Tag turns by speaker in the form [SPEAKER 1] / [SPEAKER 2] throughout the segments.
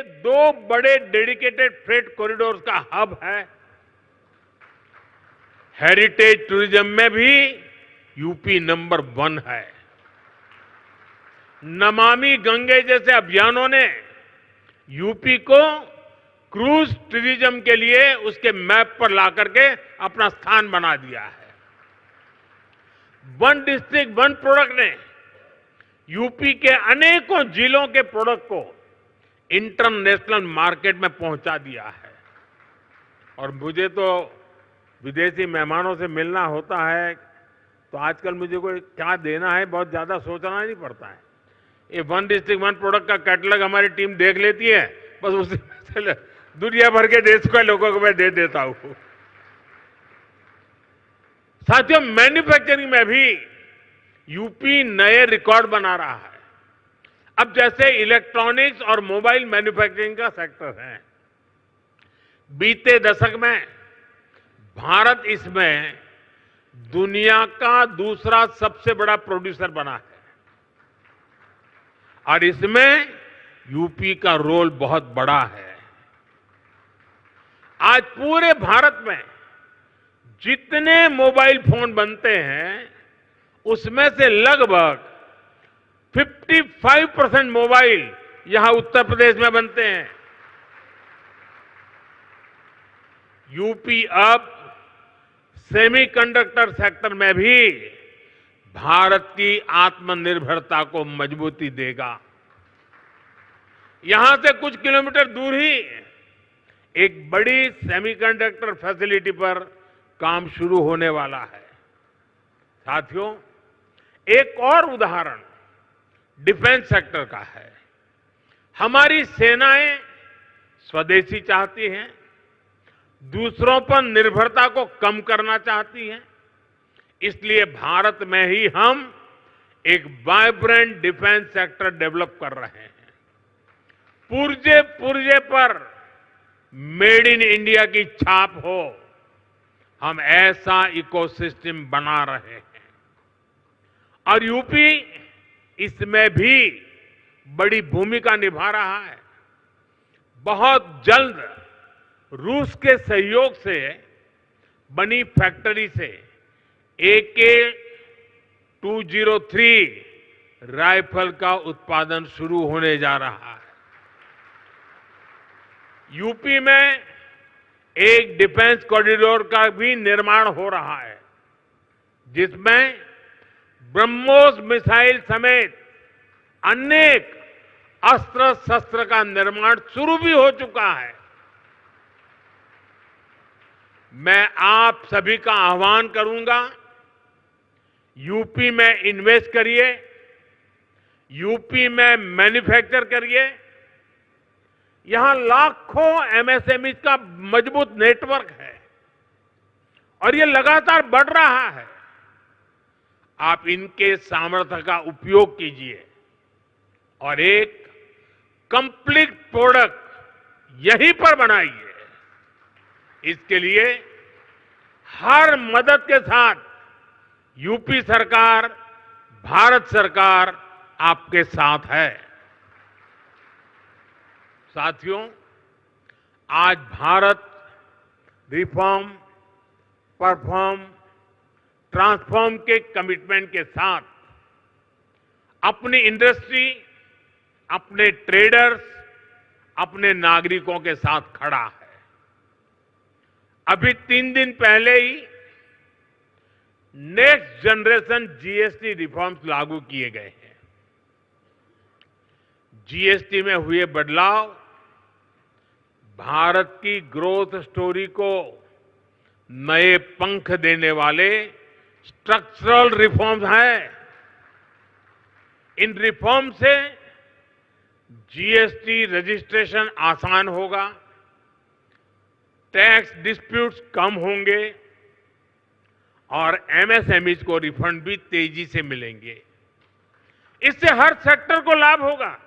[SPEAKER 1] ये दो बड़े डेडिकेटेड फ्रेट कॉरिडोर्स का हब है। हेरिटेज टूरिज्म में भी यूपी नंबर 1 है। नमामि गंगे जैसे अभियानों ने यूपी को क्रूज टूरिज्म के लिए उसके मैप पर ला करके अपना स्थान बना दिया है। वन डिस्ट्रिक्ट वन प्रोडक्ट ने यूपी के अनेकों जिलों के प्रोडक्ट को इंटरनेशनल मार्केट में पहुंचा दिया है। और मुझे तो विदेशी मेहमानों से मिलना होता है तो आजकल मुझे कोई क्या देना है बहुत ज्यादा सोचना नहीं पड़ता है। ये वन डिस्ट्रिक्ट वन प्रोडक्ट का कैटलॉग हमारी टीम देख लेती है, बस उसी में दुनिया भर के देश के लोगों को मैं दे देता हूं। साथियों, मैन्युफैक्चरिंग में भी यूपी नए रिकॉर्ड बना रहा है। अब जैसे इलेक्ट्रॉनिक्स और मोबाइल मैन्युफैक्चरिंग का सेक्टर है, बीते दशक में भारत इसमें दुनिया का दूसरा सबसे बड़ा प्रोड्यूसर बना है और इसमें यूपी का रोल बहुत बड़ा है। आज पूरे भारत में जितने मोबाइल फोन बनते हैं उसमें से लगभग 55% मोबाइल यहां उत्तर प्रदेश में बनते हैं। यूपी अब सेमीकंडक्टर सेक्टर में भी भारत की आत्मनिर्भरता को मजबूती देगा। यहां से कुछ किलोमीटर दूर ही एक बड़ी सेमीकंडक्टर फैसिलिटी पर काम शुरू होने वाला है। साथियों, एक और उदाहरण डिफेंस सेक्टर का है। हमारी सेनाएं स्वदेशी चाहती हैं, दूसरों पर निर्भरता को कम करना चाहती हैं। इसलिए भारत में ही हम एक वाइब्रेंट डिफेंस सेक्टर डेवलप कर रहे हैं। पुर्जे पुर्जे पर मेड इन इंडिया की छाप हो, हम ऐसा इकोसिस्टम बना रहे हैं और यूपी इसमें भी बड़ी भूमिका निभा रहा है। बहुत जल्द रूस के सहयोग से बनी फैक्ट्री से AK-203 राइफल का उत्पादन शुरू होने जा रहा है। यूपी में एक डिफेंस कॉरिडोर का भी निर्माण हो रहा है, जिसमें ब्रह्मोस मिसाइल समेत अनेक अस्त्र शस्त्र का निर्माण शुरू भी हो चुका है। मैं आप सभी का आह्वान करूंगा, यूपी में इन्वेस्ट करिए, यूपी में मैन्युफैक्चर करिए। यहां लाखों एमएसएमई का मजबूत नेटवर्क है और ये लगातार बढ़ रहा है। आप इनके सामर्थ्य का उपयोग कीजिए और एक कंप्लीट प्रोडक्ट यहीं पर बनाइए। इसके लिए हर मदद के साथ यूपी सरकार, भारत सरकार आपके साथ है। साथियों, आज भारत रिफॉर्म, परफॉर्म, ट्रांसफॉर्म के कमिटमेंट के साथ अपनी इंडस्ट्री, अपने ट्रेडर्स, अपने नागरिकों के साथ खड़ा है। अभी 3 दिन पहले ही नेक्स्ट जनरेशन जीएसटी रिफॉर्म्स लागू किए गए हैं। जीएसटी में हुए बदलाव भारत की ग्रोथ स्टोरी को नए पंख देने वाले स्ट्रक्चरल रिफॉर्म्स हैं। इन रिफॉर्म से जीएसटी रजिस्ट्रेशन आसान होगा, टैक्स डिस्प्यूट्स कम होंगे और एमएसएमईज को रिफंड भी तेजी से मिलेंगे। इससे हर सेक्टर को लाभ होगा।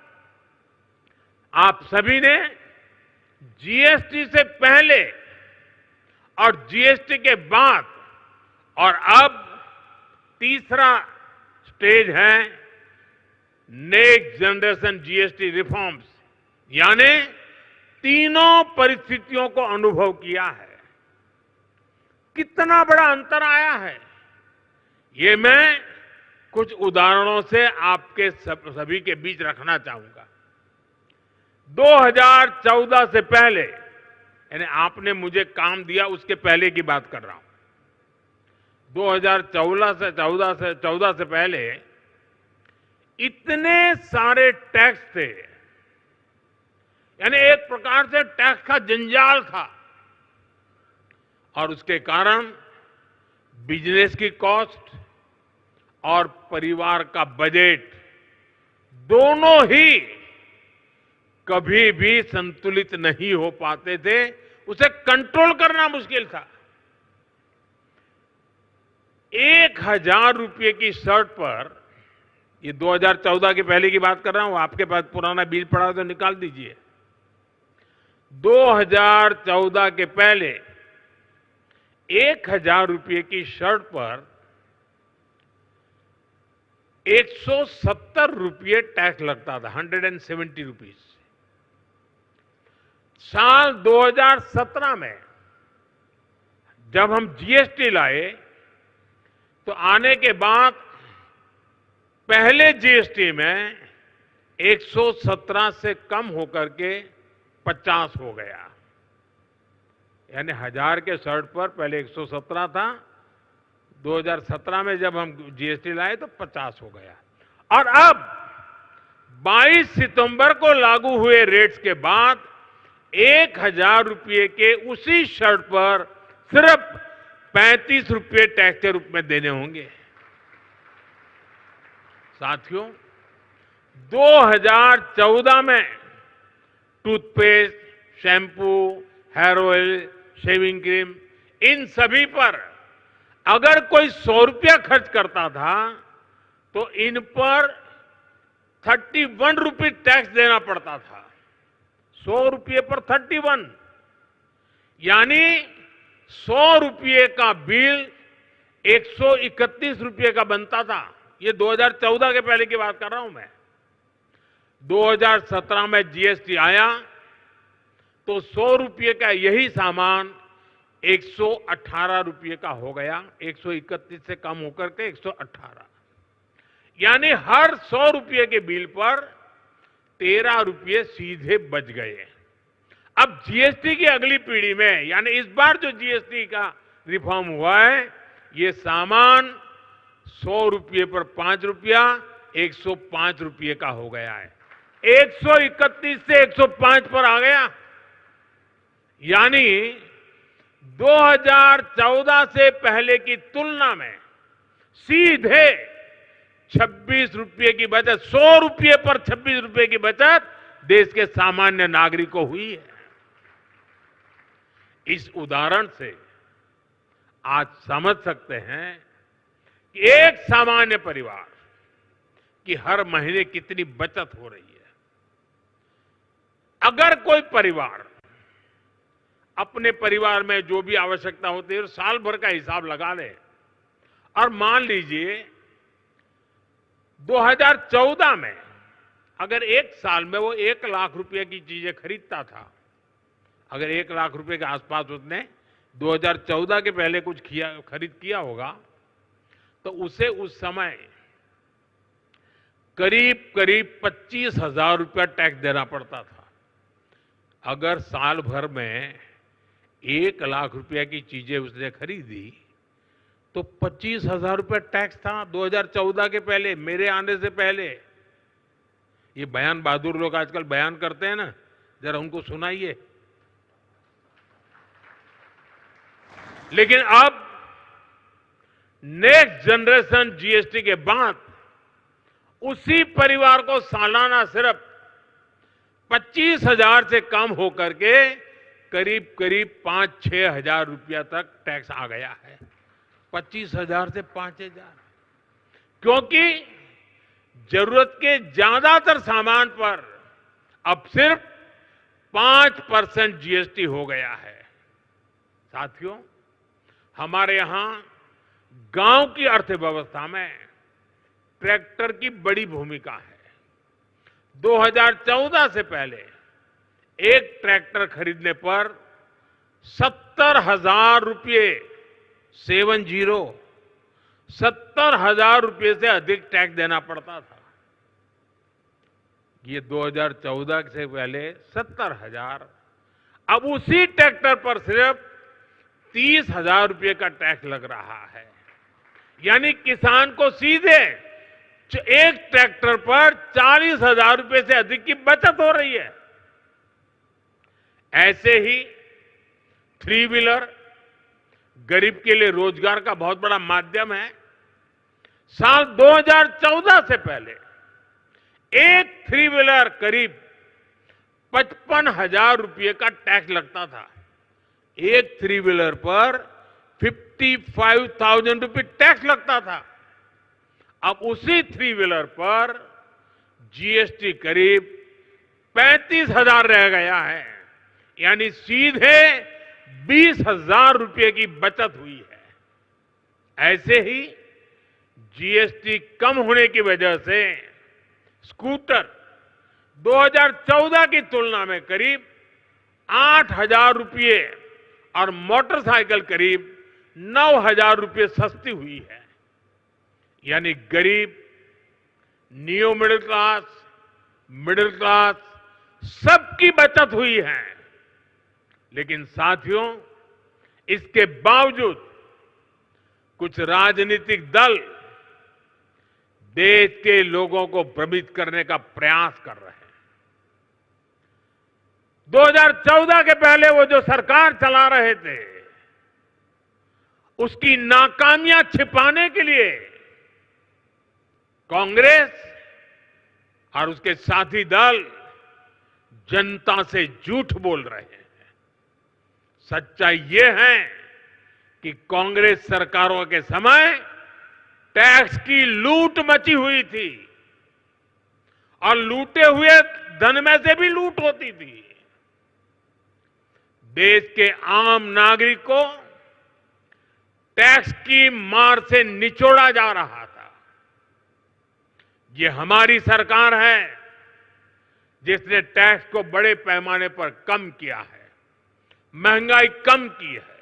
[SPEAKER 1] आप सभी ने जीएसटी से पहले और जीएसटी के बाद और अब तीसरा स्टेज है नेक्स्ट जनरेशन जीएसटी रिफॉर्म्स, यानी तीनों परिस्थितियों को अनुभव किया है। कितना बड़ा अंतर आया है, ये मैं कुछ उदाहरणों से आपके सभी के बीच रखना चाहूंगा। 2014 से पहले, यानी आपने मुझे काम दिया उसके पहले की बात कर रहा हूं। 2014 से पहले इतने सारे टैक्स थे, यानी एक प्रकार से टैक्स का जंजाल था, और उसके कारण बिजनेस की कॉस्ट और परिवार का बजट दोनों ही कभी भी संतुलित नहीं हो पाते थे। उसे कंट्रोल करना मुश्किल था। 1000 रुपये की शर्ट पर, ये 2014 के पहले की बात कर रहा हूं, आपके पास पुराना बिल पड़ा तो निकाल दीजिए। 2014 के पहले 1000 रुपये की शर्ट पर 170 रुपये टैक्स लगता था, 170 रुपीज। साल 2017 में जब हम जीएसटी लाए, तो आने के बाद पहले जीएसटी में 117 से कम होकर के 50 हो गया। यानी 1000 के शर्ट पर पहले 117 था, 2017 में जब हम जीएसटी लाए तो 50 हो गया। और अब 22 सितंबर को लागू हुए रेट्स के बाद 1000 रुपये के उसी शर्ट पर सिर्फ 35 रुपये टैक्स के रूप में देने होंगे। साथियों, 2014 में toothpaste, shampoo, hair oil, shaving cream, इन सभी पर अगर कोई 100 रुपया खर्च करता था तो इन पर 31 रुपये टैक्स देना पड़ता था। 100 रुपये पर 31, यानी 100 रुपये का बिल 131 रुपये का बनता था। ये 2014 के पहले की बात कर रहा हूं मैं। 2017 में जीएसटी आया तो 100 रुपये का यही सामान 118 रुपये का हो गया, 131 से कम होकर के 118। यानी हर 100 रुपये के बिल पर 13 रुपये सीधे बच गए। अब जीएसटी की अगली पीढ़ी में, यानी इस बार जो जीएसटी का रिफॉर्म हुआ है, ये सामान 100 रुपये पर 5 रुपया 105 रुपये का हो गया है। 131 से 105 पर आ गया। यानी 2014 से पहले की तुलना में सीधे 26 रुपये की बचत, 100 रुपये पर 26 रुपये की बचत देश के सामान्य नागरिक को हुई है। इस उदाहरण से आज समझ सकते हैं कि एक सामान्य परिवार की हर महीने कितनी बचत हो रही है। अगर कोई परिवार अपने परिवार में जो भी आवश्यकता होती है साल भर का हिसाब लगा ले, और मान लीजिए 2014 में अगर एक साल में वो 1 लाख रुपए की चीजें खरीदता था, अगर 1 लाख रुपए के आसपास उसने 2014 के पहले कुछ खरीद किया होगा, तो उसे उस समय करीब 25,000 रुपया टैक्स देना पड़ता था। अगर साल भर में 1 लाख रुपया की चीजें उसने खरीदी तो 25,000 रुपया टैक्स था 2014 के पहले, मेरे आने से पहले। ये बयान बहादुर लोग आजकल बयान करते हैं ना, जरा उनको सुनाइए। लेकिन अब नेक्स्ट जनरेशन जीएसटी के बाद उसी परिवार को सालाना सिर्फ 25,000 से कम होकर के करीब 5-6 हजार रुपया तक टैक्स आ गया है। 25,000 से 5,000, क्योंकि जरूरत के ज्यादातर सामान पर अब सिर्फ 5% जीएसटी हो गया है। साथियों, हमारे यहां गांव की अर्थव्यवस्था में ट्रैक्टर की बड़ी भूमिका है। 2014 से पहले एक ट्रैक्टर खरीदने पर 70,000 रुपये 70,000 रुपये से अधिक टैक्स देना पड़ता था। ये 2014 से पहले 70,000। अब उसी ट्रैक्टर पर सिर्फ 30,000 रुपये का टैक्स लग रहा है। यानी किसान को सीधे एक ट्रैक्टर पर 40,000 रुपये से अधिक की बचत हो रही है। ऐसे ही 3 व्हीलर गरीब के लिए रोजगार का बहुत बड़ा माध्यम है। साल 2014 से पहले एक 3 व्हीलर करीब 55,000 रुपये का टैक्स लगता था। एक 3 व्हीलर पर 55,000 रुपये टैक्स लगता था। अब उसी 3 व्हीलर पर जीएसटी करीब 35,000 रह गया है। यानी सीधे 20,000 रुपये की बचत हुई है। ऐसे ही जीएसटी कम होने की वजह से स्कूटर 2014 की तुलना में करीब 8,000 रुपये और मोटरसाइकिल करीब 9,000 रुपये सस्ती हुई है। यानी गरीब, नियो मिडिल क्लास सबकी बचत हुई है। लेकिन साथियों, इसके बावजूद कुछ राजनीतिक दल देश के लोगों को भ्रमित करने का प्रयास कर रहे हैं। 2014 के पहले वो जो सरकार चला रहे थे, उसकी नाकामियां छिपाने के लिए कांग्रेस और उसके साथी दल जनता से झूठ बोल रहे हैं। सच्चाई ये है कि कांग्रेस सरकारों के समय टैक्स की लूट मची हुई थी और लूटे हुए धन में से भी लूट होती थी। देश के आम नागरिक को टैक्स की मार से निचोड़ा जा रहा था। ये हमारी सरकार है जिसने टैक्स को बड़े पैमाने पर कम किया है, महंगाई कम की है।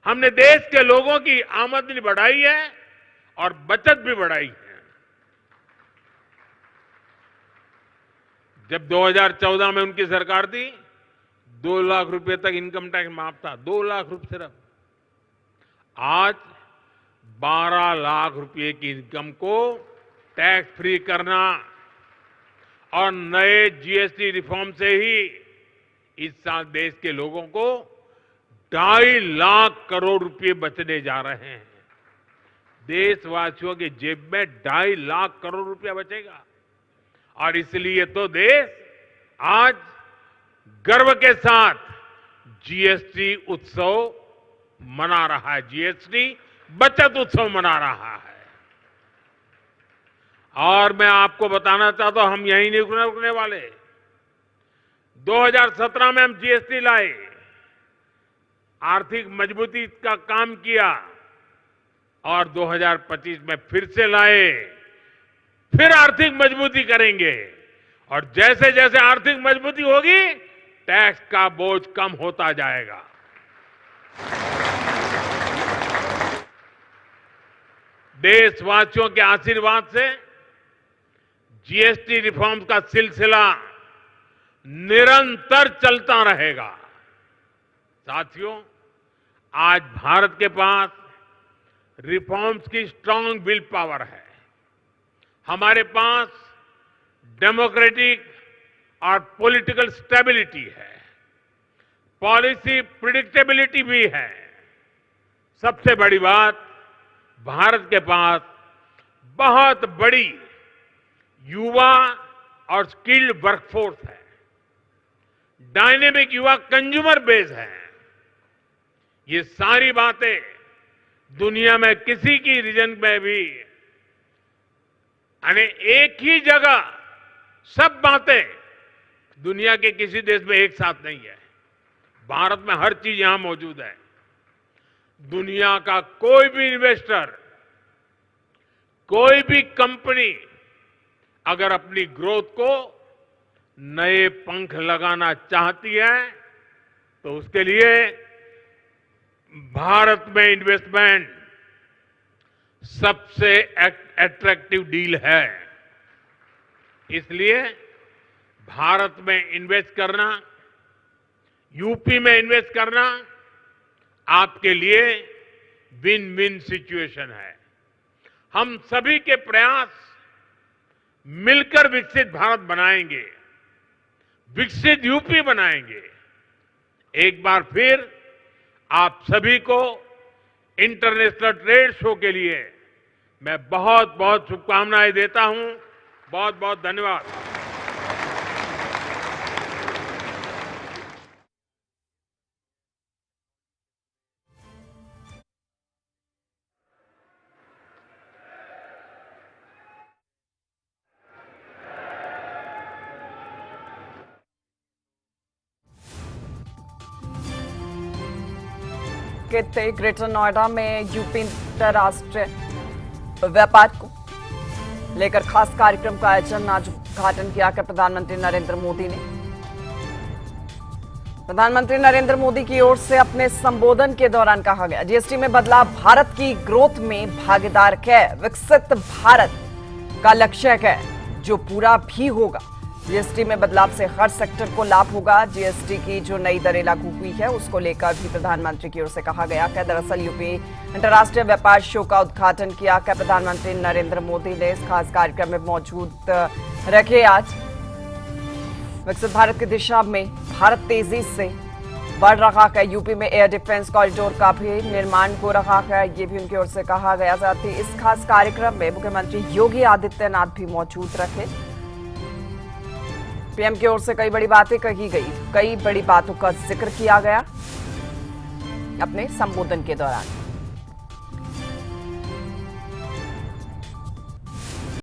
[SPEAKER 1] हमने देश के लोगों की आमदनी बढ़ाई है और बचत भी बढ़ाई है। जब 2014 में उनकी सरकार थी, 2 लाख रुपए तक इनकम टैक्स माफ था, 2 लाख रुपए सिर्फ। आज 12 लाख रुपए की इनकम को टैक्स फ्री करना और नए जीएसटी रिफॉर्म से ही इस साल देश के लोगों को 2.5 लाख करोड़ रुपए बचने जा रहे हैं। देशवासियों की जेब में 2.5 लाख करोड़ रुपया बचेगा। और इसलिए तो देश आज गर्व के साथ जीएसटी उत्सव मना रहा है, जीएसटी बचत उत्सव मना रहा है। और मैं आपको बताना चाहता हूं, हम यहीं नहीं रुकने वाले। 2017 में हम जीएसटी लाए, आर्थिक मजबूती का काम किया और 2025 में फिर से लाए, फिर आर्थिक मजबूती करेंगे। और जैसे जैसे आर्थिक मजबूती होगी, टैक्स का बोझ कम होता जाएगा। देशवासियों के आशीर्वाद से जीएसटी रिफॉर्म का सिलसिला निरंतर चलता रहेगा। साथियों, आज भारत के पास रिफॉर्म्स की स्ट्रांग विल पावर है। हमारे पास डेमोक्रेटिक और पॉलिटिकल स्टेबिलिटी है, पॉलिसी प्रिडिक्टेबिलिटी भी है। सबसे बड़ी बात, भारत के पास बहुत बड़ी युवा और स्किल्ड वर्कफोर्स है, डायनेमिक युवा कंज्यूमर बेस है। ये सारी बातें दुनिया में किसी की रीजन में भी, यानी एक ही जगह सब बातें दुनिया के किसी देश में एक साथ नहीं है। भारत में हर चीज यहां मौजूद है। दुनिया का कोई भी इन्वेस्टर, कोई भी कंपनी अगर अपनी ग्रोथ को नए पंख लगाना चाहती है तो उसके लिए भारत में इन्वेस्टमेंट सबसे अट्रैक्टिव डील है। इसलिए भारत में इन्वेस्ट करना, यूपी में इन्वेस्ट करना आपके लिए विन विन सिचुएशन है। हम सभी के प्रयास मिलकर विकसित भारत बनाएंगे, विकसित यूपी बनाएंगे। एक बार फिर आप सभी को इंटरनेशनल ट्रेड शो के लिए मैं बहुत बहुत शुभकामनाएं देता हूं। बहुत बहुत धन्यवाद।
[SPEAKER 2] ग्रेटर नोएडा में यूपी अंतर्राष्ट्रीय व्यापार को लेकर खास कार्यक्रम का आयोजन आज उद्घाटन किया कर प्रधानमंत्री नरेंद्र मोदी ने। प्रधानमंत्री नरेंद्र मोदी की ओर से अपने संबोधन के दौरान कहा गया, जीएसटी में बदलाव भारत की ग्रोथ में भागीदार है, विकसित भारत का लक्ष्य है जो पूरा भी होगा। जीएसटी में बदलाव से हर सेक्टर को लाभ होगा। जीएसटी की जो नई दरें लागू हुई है उसको लेकर भी प्रधानमंत्री की ओर से कहा गया कि दरअसल यूपी अंतर्राष्ट्रीय व्यापार शो का उद्घाटन किया कि प्रधानमंत्री नरेंद्र मोदी ने इस खास कार्यक्रम में मौजूद रखे। आज विकसित भारत की दिशा में भारत तेजी से बढ़ रहा है। यूपी में एयर डिफेंस कॉरिडोर का भी निर्माण हो रहा है, ये भी उनकी ओर से कहा गया। साथ ही इस खास कार्यक्रम में मुख्यमंत्री योगी आदित्यनाथ भी मौजूद रहे। पीएम की ओर से कई बड़ी बातें कही गई, कई बड़ी बातों का जिक्र किया गया अपने संबोधन के दौरान।